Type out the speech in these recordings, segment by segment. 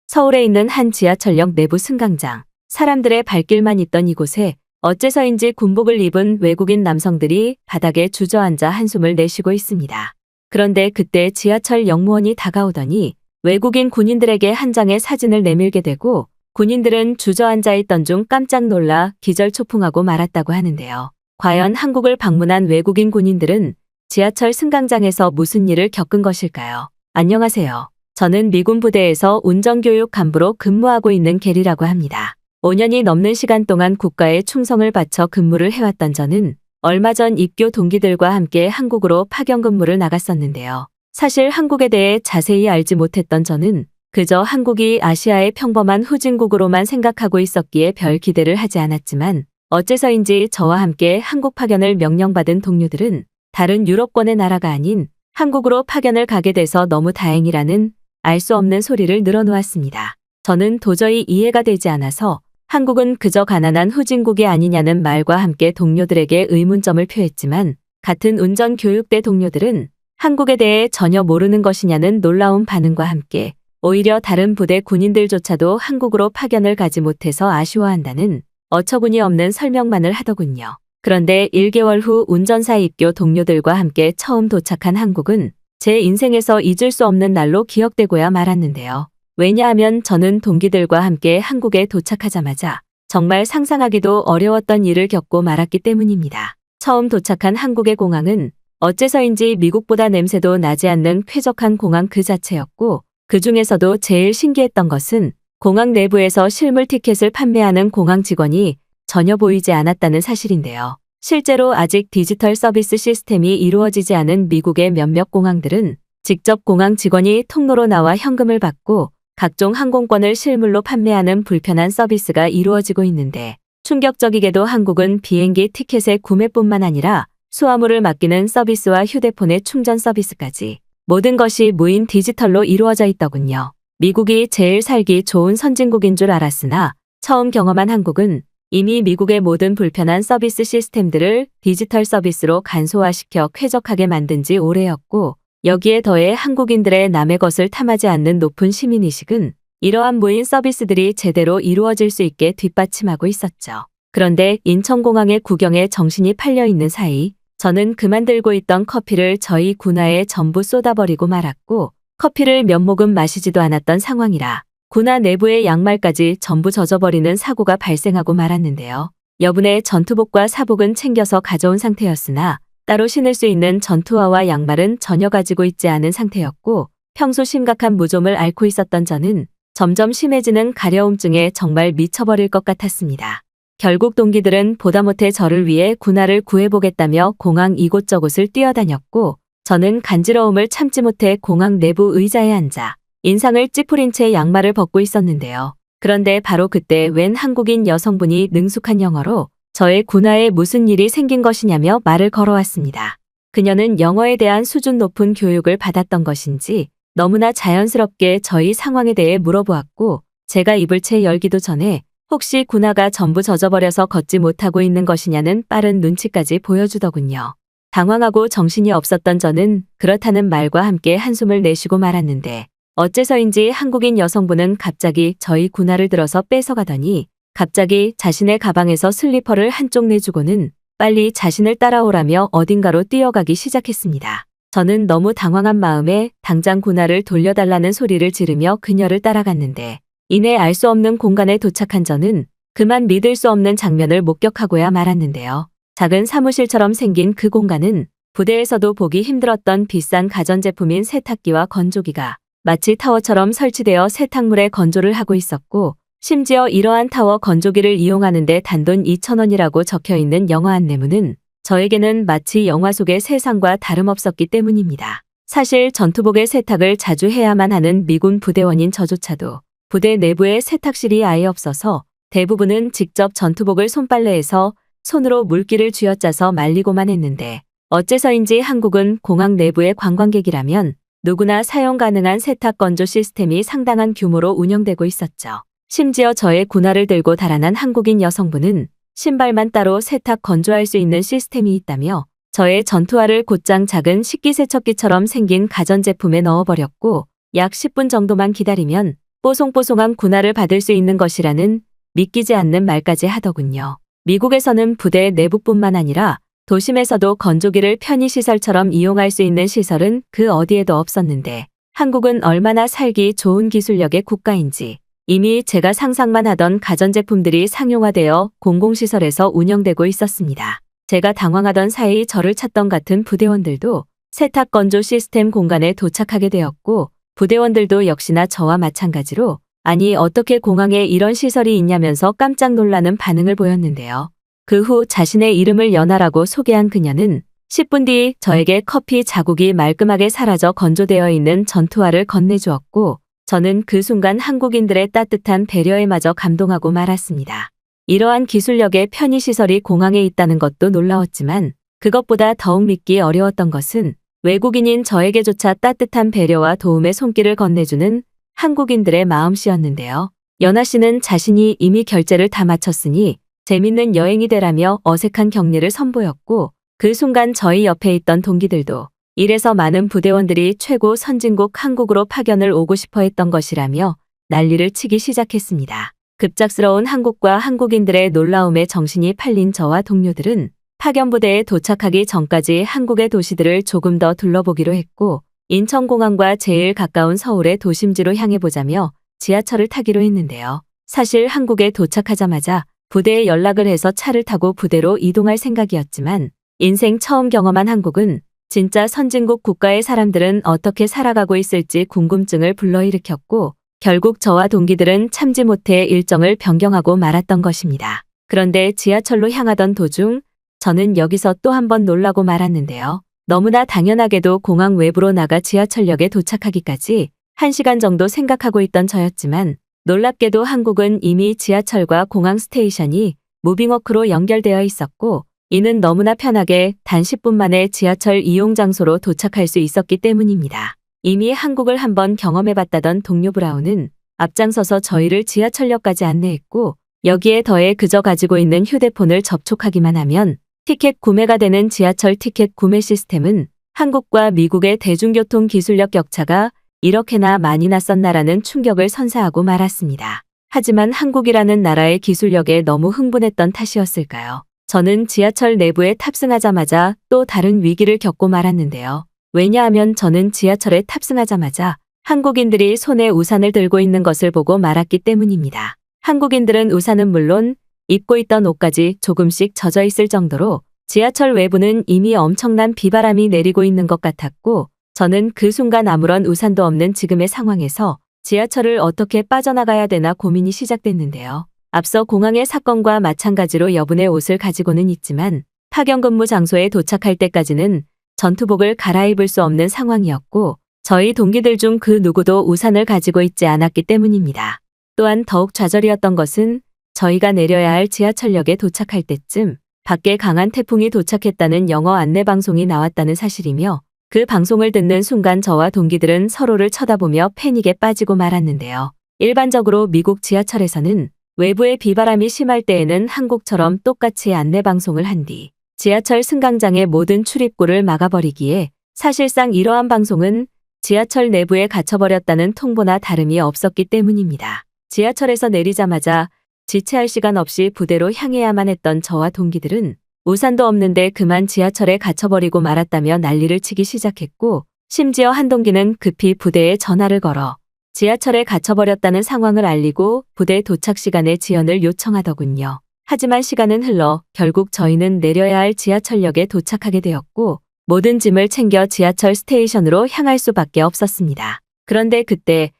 서울에 있는 한 지하철역 내부 승강장. 사람들의 발길만 있던 이곳에 어째서인지 군복을 입은 외국인 남성들이 바닥에 주저앉아 한숨을 내쉬고 있습니다. 그런데 그때 지하철 역무원이 다가오더니 외국인 군인들에게 한 장의 사진을 내밀게 되고 군인들은 주저앉아 있던 중 깜짝 놀라 기절초풍하고 말았다고 하는데요. 과연 한국을 방문한 외국인 군인들은 지하철 승강장에서 무슨 일을 겪은 것일까요? 안녕하세요. 저는 미군 부대에서 운전교육 간부로 근무하고 있는 게리라고 합니다. 5년이 넘는 시간 동안 국가에 충성을 바쳐 근무를 해왔던 저는 얼마 전 입교 동기들과 함께 한국으로 파견 근무를 나갔었는데요. 사실 한국에 대해 자세히 알지 못했던 저는 그저 한국이 아시아의 평범한 후진국으로만 생각하고 있었기에 별 기대를 하지 않았지만 어째서인지 저와 함께 한국 파견을 명령받은 동료들은 다른 유럽권의 나라가 아닌 한국으로 파견을 가게 돼서 너무 다행이라는 알 수 없는 소리를 늘어놓았습니다. 저는 도저히 이해가 되지 않아서 한국은 그저 가난한 후진국이 아니냐는 말과 함께 동료들에게 의문점을 표했지만 같은 운전교육대 동료들은 한국에 대해 전혀 모르는 것이냐는 놀라운 반응과 함께 오히려 다른 부대 군인들조차도 한국으로 파견을 가지 못해서 아쉬워한다는 어처구니 없는 설명만을 하더군요. 그런데 1개월 후 운전사 입교 동료들과 함께 처음 도착한 한국은 제 인생에서 잊을 수 없는 날로 기억되고야 말았는데요. 왜냐하면 저는 동기들과 함께 한국에 도착하자마자 정말 상상하기도 어려웠던 일을 겪고 말았기 때문입니다. 처음 도착한 한국의 공항은 어째서인지 미국보다 냄새도 나지 않는 쾌적한 공항 그 자체였고 그 중에서도 제일 신기했던 것은 공항 내부에서 실물 티켓을 판매하는 공항 직원이 전혀 보이지 않았다는 사실인데요. 실제로 아직 디지털 서비스 시스템이 이루어지지 않은 미국의 몇몇 공항들은 직접 공항 직원이 통로로 나와 현금을 받고 각종 항공권을 실물로 판매하는 불편한 서비스가 이루어지고 있는데 충격적이게도 한국은 비행기 티켓의 구매뿐만 아니라 수화물을 맡기는 서비스와 휴대폰의 충전 서비스까지 모든 것이 무인 디지털로 이루어져 있더군요. 미국이 제일 살기 좋은 선진국인 줄 알았으나 처음 경험한 한국은 이미 미국의 모든 불편한 서비스 시스템들을 디지털 서비스로 간소화시켜 쾌적하게 만든 지 오래였고 여기에 더해 한국인들의 남의 것을 탐하지 않는 높은 시민의식은 이러한 무인 서비스들이 제대로 이루어질 수 있게 뒷받침하고 있었죠. 그런데 인천공항의 구경에 정신이 팔려 있는 사이 저는 그만 들고 있던 커피를 저희 군화에 전부 쏟아버리고 말았고 커피를 몇 모금 마시지도 않았던 상황이라 군화 내부의 양말까지 전부 젖어버리는 사고가 발생하고 말았는데요. 여분의 전투복과 사복은 챙겨서 가져온 상태였으나 따로 신을 수 있는 전투화와 양말은 전혀 가지고 있지 않은 상태였고 평소 심각한 무좀을 앓고 있었던 저는 점점 심해지는 가려움증에 정말 미쳐버릴 것 같았습니다. 결국 동기들은 보다 못해 저를 위해 군화를 구해보겠다며 공항 이곳저곳을 뛰어다녔고 저는 간지러움을 참지 못해 공항 내부 의자에 앉아 인상을 찌푸린 채 양말을 벗고 있었는데요. 그런데 바로 그때 웬 한국인 여성분이 능숙한 영어로 저의 군화에 무슨 일이 생긴 것이냐며 말을 걸어왔습니다. 그녀는 영어에 대한 수준 높은 교육을 받았던 것인지 너무나 자연스럽게 저희 상황에 대해 물어보았고 제가 입을 채 열기도 전에 혹시 군화가 전부 젖어버려서 걷지 못하고 있는 것이냐는 빠른 눈치까지 보여주더군요. 당황하고 정신이 없었던 저는 그렇다는 말과 함께 한숨을 내쉬고 말았는데 어째서인지 한국인 여성분은 갑자기 저희 군화를 들어서 뺏어가더니 갑자기 자신의 가방에서 슬리퍼를 한쪽 내주고는 빨리 자신을 따라오라며 어딘가로 뛰어가기 시작했습니다. 저는 너무 당황한 마음에 당장 군화를 돌려달라는 소리를 지르며 그녀를 따라갔는데 이내 알 수 없는 공간에 도착한 저는 그만 믿을 수 없는 장면을 목격하고야 말았는데요. 작은 사무실처럼 생긴 그 공간은 부대에서도 보기 힘들었던 비싼 가전제품인 세탁기와 건조기가 마치 타워처럼 설치되어 세탁물에 건조를 하고 있었고 심지어 이러한 타워 건조기를 이용하는데 단돈 2,000원이라고 적혀있는 영어 안내문은 저에게는 마치 영화 속의 세상과 다름없었기 때문입니다. 사실 전투복의 세탁을 자주 해야만 하는 미군 부대원인 저조차도 부대 내부에 세탁실이 아예 없어서 대부분은 직접 전투복을 손빨래해서 손으로 물기를 쥐어짜서 말리고만 했는데 어째서인지 한국은 공항 내부의 관광객이라면 누구나 사용 가능한 세탁 건조 시스템이 상당한 규모로 운영되고 있었죠. 심지어 저의 군화를 들고 달아난 한국인 여성분은 신발만 따로 세탁 건조할 수 있는 시스템이 있다며 저의 전투화를 곧장 작은 식기세척기처럼 생긴 가전제품에 넣어버렸고 약 10분 정도만 기다리면 뽀송뽀송한 군화를 받을 수 있는 것이라는 믿기지 않는 말까지 하더군요. 미국에서는 부대 내부뿐만 아니라 도심에서도 건조기를 편의시설처럼 이용할 수 있는 시설은 그 어디에도 없었는데 한국은 얼마나 살기 좋은 기술력의 국가인지 이미 제가 상상만 하던 가전제품들이 상용화되어 공공시설에서 운영되고 있었습니다. 제가 당황하던 사이 저를 찾던 같은 부대원들도 세탁건조 시스템 공간에 도착하게 되었고 부대원들도 역시나 저와 마찬가지로 아니 어떻게 공항에 이런 시설이 있냐면서 깜짝 놀라는 반응을 보였는데요. 그 후 자신의 이름을 연아라고 소개한 그녀는 10분 뒤 저에게 커피 자국이 말끔하게 사라져 건조되어 있는 전투화를 건네주었고 저는 그 순간 한국인들의 따뜻한 배려에 마저 감동하고 말았습니다. 이러한 기술력의 편의시설이 공항에 있다는 것도 놀라웠지만 그것보다 더욱 믿기 어려웠던 것은 외국인인 저에게조차 따뜻한 배려와 도움의 손길을 건네주는 한국인들의 마음씨였는데요. 연아 씨는 자신이 이미 결제를 다 마쳤으니 재밌는 여행이 되라며 어색한 격리를 선보였고 그 순간 저희 옆에 있던 동기들도 이래서 많은 부대원들이 최고 선진국 한국으로 파견을 오고 싶어 했던 것이라며 난리를 치기 시작했습니다. 급작스러운 한국과 한국인들의 놀라움에 정신이 팔린 저와 동료들은 파견부대에 도착하기 전까지 한국의 도시들을 조금 더 둘러보기로 했고 인천공항과 제일 가까운 서울의 도심지로 향해보자며 지하철을 타기로 했는데요. 사실 한국에 도착하자마자 부대에 연락을 해서 차를 타고 부대로 이동할 생각이었지만 인생 처음 경험한 한국은 진짜 선진국 국가의 사람들은 어떻게 살아가고 있을지 궁금증을 불러일으켰고 결국 저와 동기들은 참지 못해 일정을 변경하고 말았던 것입니다. 그런데 지하철로 향하던 도중 저는 여기서 또 한 번 놀라고 말았는데요. 너무나 당연하게도 공항 외부로 나가 지하철역에 도착하기까지 1시간 정도 생각하고 있던 저였지만 놀랍게도 한국은 이미 지하철과 공항 스테이션이 무빙워크로 연결되어 있었고 이는 너무나 편하게 단 10분 만에 지하철 이용 장소로 도착할 수 있었기 때문입니다. 이미 한국을 한번 경험해봤다던 동료 브라운은 앞장서서 저희를 지하철역까지 안내했고 여기에 더해 그저 가지고 있는 휴대폰을 접촉하기만 하면 티켓 구매가 되는 지하철 티켓 구매 시스템은 한국과 미국의 대중교통 기술력 격차가 이렇게나 많이 났었나라는 충격을 선사하고 말았습니다. 하지만 한국이라는 나라의 기술력에 너무 흥분했던 탓이었을까요? 저는 지하철 내부에 탑승하자마자 또 다른 위기를 겪고 말았는데요. 왜냐하면 저는 지하철에 탑승하자마자 한국인들이 손에 우산을 들고 있는 것을 보고 말았기 때문입니다. 한국인들은 우산은 물론 입고 있던 옷까지 조금씩 젖어 있을 정도로 지하철 외부는 이미 엄청난 비바람이 내리고 있는 것 같았고 저는 그 순간 아무런 우산도 없는 지금의 상황에서 지하철을 어떻게 빠져나가야 되나 고민이 시작됐는데요. 앞서 공항의 사건과 마찬가지로 여분의 옷을 가지고는 있지만 파견 근무 장소에 도착할 때까지는 전투복을 갈아입을 수 없는 상황이었고 저희 동기들 중 그 누구도 우산을 가지고 있지 않았기 때문입니다. 또한 더욱 좌절이었던 것은 저희가 내려야 할 지하철역에 도착할 때쯤 밖에 강한 태풍이 도착했다는 영어 안내방송이 나왔다는 사실이며 그 방송을 듣는 순간 저와 동기들은 서로를 쳐다보며 패닉에 빠지고 말았는데요. 일반적으로 미국 지하철에서는 외부의 비바람이 심할 때에는 한국처럼 똑같이 안내방송을 한 뒤 지하철 승강장의 모든 출입구를 막아버리기에 사실상 이러한 방송은 지하철 내부에 갇혀버렸다는 통보나 다름이 없었기 때문입니다. 지하철에서 내리자마자 지체할 시간 없이 부대로 향해야만 했던 저와 동기들은 우산도 없는데 그만 지하철에 갇혀버리고 말았다며 난리를 치기 시작했고 심지어 한 동기는 급히 부대에 전화를 걸어 지하철에 갇혀버렸다는 상황을 알리고 부대 도착 시간에 지연을 요청하더군요. 하지만 시간은 흘러 결국 저희는 내려야 할 지하철역에 도착하게 되었고 모든 짐을 챙겨 지하철 스테이션으로 향할 수밖에 없었습니다. 그런데 그때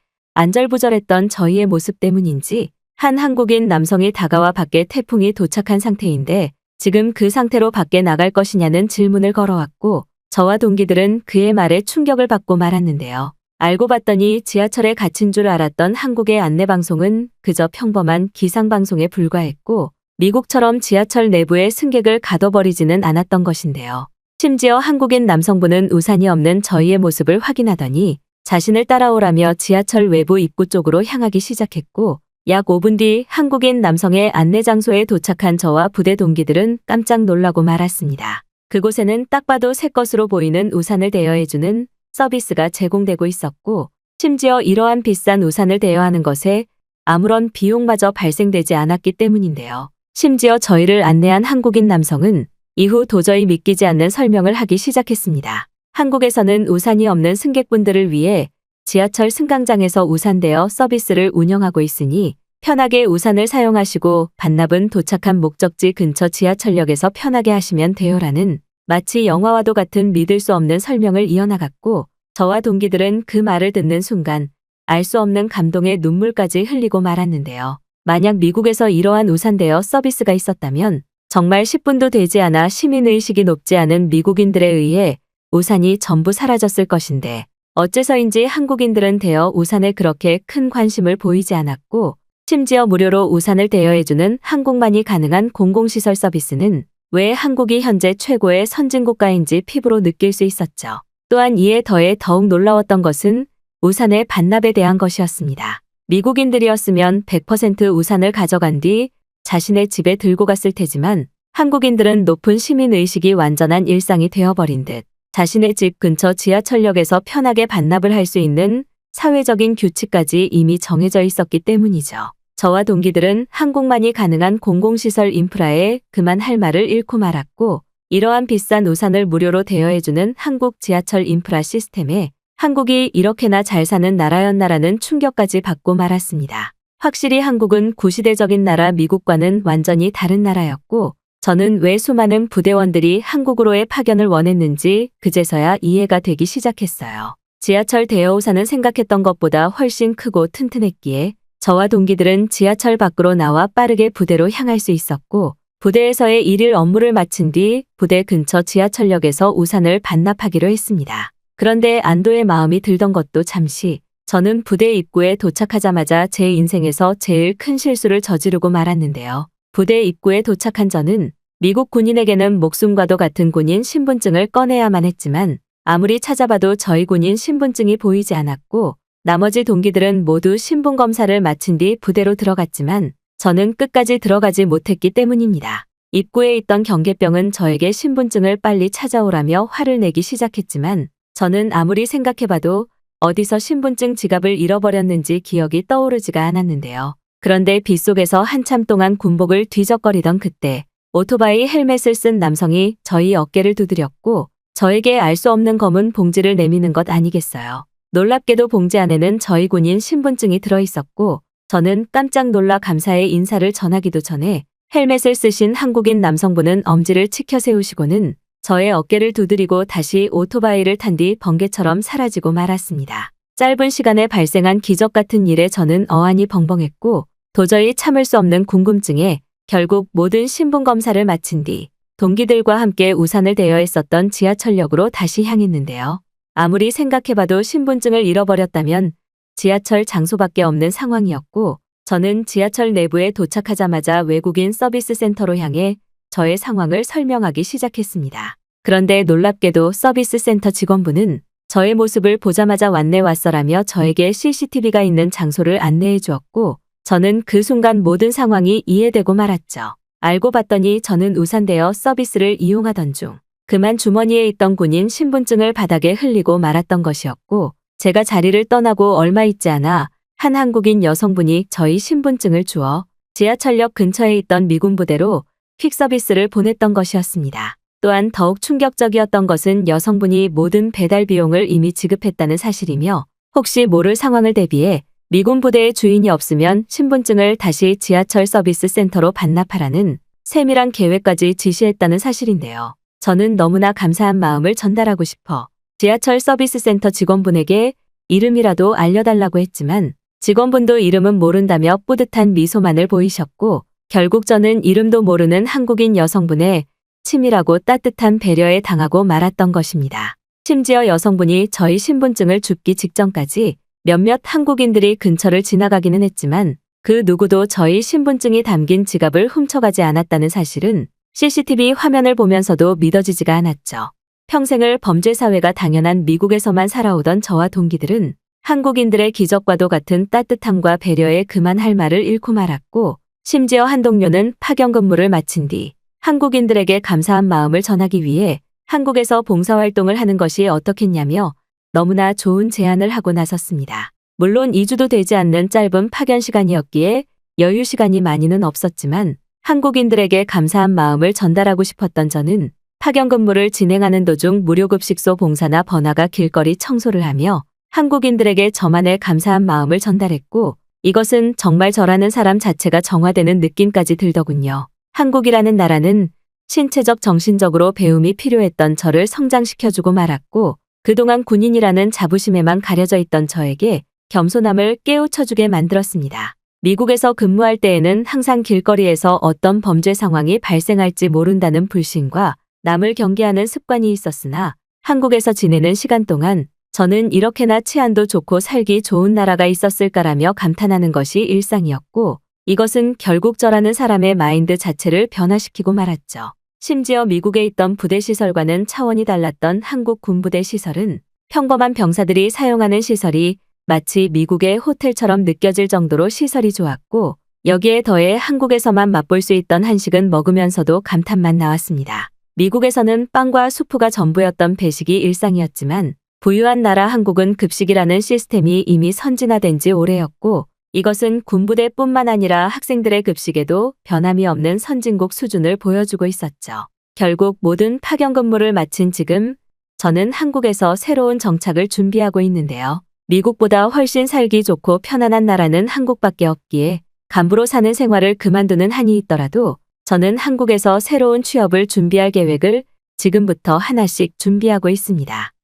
안절부절했던 저희의 모습 때문인지 한 한국인 남성이 다가와 밖에 태풍이 도착한 상태인데 지금 그 상태로 밖에 나갈 것이냐는 질문을 걸어왔고 저와 동기들은 그의 말에 충격을 받고 말았는데요. 알고 봤더니 지하철에 갇힌 줄 알았던 한국의 안내방송은 그저 평범한 기상방송에 불과했고 미국처럼 지하철 내부에 승객을 가둬버리지는 않았던 것인데요. 심지어 한국인 남성분은 우산이 없는 저희의 모습을 확인하더니 자신을 따라오라며 지하철 외부 입구 쪽으로 향하기 시작했고 약 5분 뒤 한국인 남성의 안내 장소에 도착한 저와 부대 동기들은 깜짝 놀라고 말았습니다. 그곳에는 딱 봐도 새 것으로 보이는 우산을 대여해주는 서비스가 제공되고 있었고 심지어 이러한 비싼 우산을 대여하는 것에 아무런 비용마저 발생되지 않았기 때문인데요. 심지어 저희를 안내한 한국인 남성은 이후 도저히 믿기지 않는 설명을 하기 시작했습니다. 한국에서는 우산이 없는 승객분들을 위해 지하철 승강장에서 우산 대여 서비스를 운영하고 있으니 편하게 우산을 사용하시고 반납은 도착한 목적지 근처 지하철역에서 편하게 하시면 돼요라는 마치 영화와도 같은 믿을 수 없는 설명을 이어나갔고 저와 동기들은 그 말을 듣는 순간 알 수 없는 감동의 눈물까지 흘리고 말았는데요. 만약 미국에서 이러한 우산 대여 서비스가 있었다면 정말 10분도 되지 않아 시민의식이 높지 않은 미국인들에 의해 우산이 전부 사라졌을 것인데 어째서인지 한국인들은 대여 우산에 그렇게 큰 관심을 보이지 않았고 심지어 무료로 우산을 대여해주는 한국만이 가능한 공공시설 서비스는 왜 한국이 현재 최고의 선진국가인지 피부로 느낄 수 있었죠. 또한 이에 더해 더욱 놀라웠던 것은 우산의 반납에 대한 것이었습니다. 미국인들이었으면 100% 우산을 가져간 뒤 자신의 집에 들고 갔을 테지만 한국인들은 높은 시민의식이 완전한 일상이 되어버린 듯 자신의 집 근처 지하철역에서 편하게 반납을 할 수 있는 사회적인 규칙까지 이미 정해져 있었기 때문이죠. 저와 동기들은 한국만이 가능한 공공시설 인프라에 그만 할 말을 잃고 말았고 이러한 비싼 우산을 무료로 대여해주는 한국 지하철 인프라 시스템에 한국이 이렇게나 잘 사는 나라였나라는 충격까지 받고 말았습니다. 확실히 한국은 구시대적인 나라 미국과는 완전히 다른 나라였고 저는 왜 수많은 부대원들이 한국으로의 파견을 원했는지 그제서야 이해가 되기 시작했어요. 지하철 대여 우산은 생각했던 것보다 훨씬 크고 튼튼했기에 저와 동기들은 지하철 밖으로 나와 빠르게 부대로 향할 수 있었고 부대에서의 일일 업무를 마친 뒤 부대 근처 지하철역에서 우산을 반납하기로 했습니다. 그런데 안도의 마음이 들던 것도 잠시 저는 부대 입구에 도착하자마자 제 인생에서 제일 큰 실수를 저지르고 말았는데요. 부대 입구에 도착한 저는 미국 군인에게는 목숨과도 같은 군인 신분증을 꺼내야만 했지만 아무리 찾아봐도 저희 군인 신분증이 보이지 않았고 나머지 동기들은 모두 신분 검사를 마친 뒤 부대로 들어갔지만 저는 끝까지 들어가지 못했기 때문입니다. 입구에 있던 경계병은 저에게 신분증을 빨리 찾아오라며 화를 내기 시작했지만 저는 아무리 생각해봐도 어디서 신분증 지갑을 잃어버렸는지 기억이 떠오르지가 않았는데요. 그런데 빗속에서 한참 동안 군복을 뒤적거리던 그때 오토바이 헬멧을 쓴 남성이 저희 어깨를 두드렸고 저에게 알 수 없는 검은 봉지를 내미는 것 아니겠어요. 놀랍게도 봉지 안에는 저희 군인 신분증이 들어있었고 저는 깜짝 놀라 감사의 인사를 전하기도 전에 헬멧을 쓰신 한국인 남성분은 엄지를 치켜 세우시고는 저의 어깨를 두드리고 다시 오토바이를 탄 뒤 번개처럼 사라지고 말았습니다. 짧은 시간에 발생한 기적 같은 일에 저는 어안이 벙벙했고 도저히 참을 수 없는 궁금증에 결국 모든 신분 검사를 마친 뒤 동기들과 함께 우산을 대여했었던 지하철역으로 다시 향했는데요. 아무리 생각해봐도 신분증을 잃어버렸다면 지하철 장소밖에 없는 상황이었고 저는 지하철 내부에 도착하자마자 외국인 서비스 센터로 향해 저의 상황을 설명하기 시작했습니다. 그런데 놀랍게도 서비스 센터 직원분은 저의 모습을 보자마자 왔네 왔어라며 저에게 CCTV가 있는 장소를 안내해 주었고 저는 그 순간 모든 상황이 이해되고 말았죠. 알고 봤더니 저는 우산 대여 서비스를 이용하던 중 그만 주머니에 있던 군인 신분증을 바닥에 흘리고 말았던 것이었고 제가 자리를 떠나고 얼마 있지 않아 한 한국인 여성분이 저희 신분증을 주어 지하철역 근처에 있던 미군 부대로 퀵 서비스를 보냈던 것이었습니다. 또한 더욱 충격적이었던 것은 여성분이 모든 배달 비용을 이미 지급했다는 사실이며 혹시 모를 상황을 대비해 미군 부대의 주인이 없으면 신분증을 다시 지하철 서비스 센터로 반납하라는 세밀한 계획까지 지시했다는 사실인데요. 저는 너무나 감사한 마음을 전달하고 싶어 지하철 서비스 센터 직원분에게 이름이라도 알려달라고 했지만 직원분도 이름은 모른다며 뿌듯한 미소만을 보이셨고 결국 저는 이름도 모르는 한국인 여성분의 치밀하고 따뜻한 배려에 당하고 말았던 것입니다. 심지어 여성분이 저희 신분증을 줍기 직전까지 몇몇 한국인들이 근처를 지나가기는 했지만 그 누구도 저희 신분증이 담긴 지갑을 훔쳐가지 않았다는 사실은 CCTV 화면을 보면서도 믿어지지가 않았죠. 평생을 범죄 사회가 당연한 미국에서만 살아오던 저와 동기들은 한국인들의 기적과도 같은 따뜻함과 배려에 그만 할 말을 잃고 말았고 심지어 한 동료는 파견 근무를 마친 뒤 한국인들에게 감사한 마음을 전하기 위해 한국에서 봉사활동을 하는 것이 어떻겠냐며 너무나 좋은 제안을 하고 나섰습니다. 물론 2주도 되지 않는 짧은 파견 시간이었기에 여유 시간이 많이는 없었지만 한국인들에게 감사한 마음을 전달하고 싶었던 저는 파견 근무를 진행하는 도중 무료급식소 봉사나 번화가 길거리 청소를 하며 한국인들에게 저만의 감사한 마음을 전달했고 이것은 정말 저라는 사람 자체가 정화되는 느낌까지 들더군요. 한국이라는 나라는 신체적 정신적으로 배움이 필요했던 저를 성장시켜주고 말았고 그동안 군인이라는 자부심에만 가려져 있던 저에게 겸손함을 깨우쳐주게 만들었습니다. 미국에서 근무할 때에는 항상 길거리에서 어떤 범죄 상황이 발생할지 모른다는 불신과 남을 경계하는 습관이 있었으나 한국에서 지내는 시간 동안 저는 이렇게나 치안도 좋고 살기 좋은 나라가 있었을까라며 감탄하는 것이 일상이었고 이것은 결국 저라는 사람의 마인드 자체를 변화시키고 말았죠. 심지어 미국에 있던 부대 시설과는 차원이 달랐던 한국 군부대 시설은 평범한 병사들이 사용하는 시설이 마치 미국의 호텔처럼 느껴질 정도로 시설이 좋았고 여기에 더해 한국에서만 맛볼 수 있던 한식은 먹으면서도 감탄만 나왔습니다. 미국에서는 빵과 수프가 전부였던 배식이 일상이었지만 부유한 나라 한국은 급식이라는 시스템이 이미 선진화된 지 오래였고 이것은 군부대뿐만 아니라 학생들의 급식에도 변함이 없는 선진국 수준을 보여주고 있었죠. 결국 모든 파견 근무를 마친 지금 저는 한국에서 새로운 정착을 준비하고 있는데요. 미국보다 훨씬 살기 좋고 편안한 나라는 한국밖에 없기에 간부로 사는 생활을 그만두는 한이 있더라도 저는 한국에서 새로운 취업을 준비할 계획을 지금부터 하나씩 준비하고 있습니다.